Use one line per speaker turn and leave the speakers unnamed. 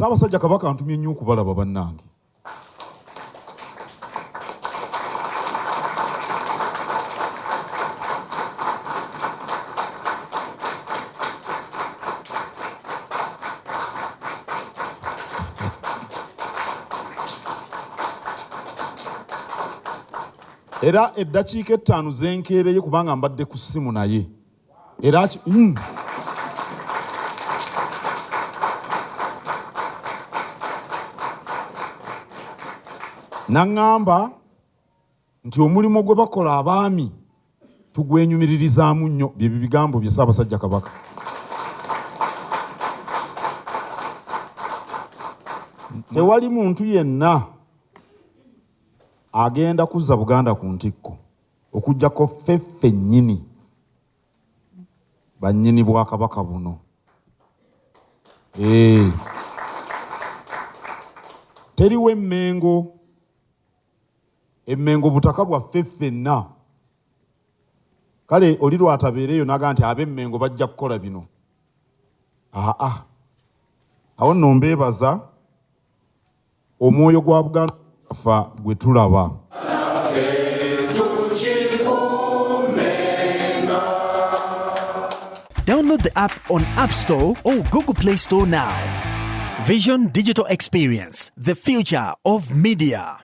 Ssaabasajja Kabaka antumye nnyo okubalaba bannange. Era eddakiika 5 zenkeereye kubanga mbadde ku ssimu naye. Era naŋŋamba nti omulimo gwe bakola abaami tugwenyumiririzaamu nnyo, bye bigambo bye Ssaabasajja Kabaka. Tewali muntu yenna agenda kuzza Buganda ku ntikko okuggyako ffeffe nnyini bannyini Bwakabaka buno. Teriwo emmengo butaka bwaffe ffenna. Kale oli lwatabeereyo naga nti ab'emmengo bajja kukola bino. Awo nno mbeebaza omwoyo gwa Buganda fa gwe tulaba.
Download the app on App Store or Google Play Store now. Vision Digital Experience, the future of media.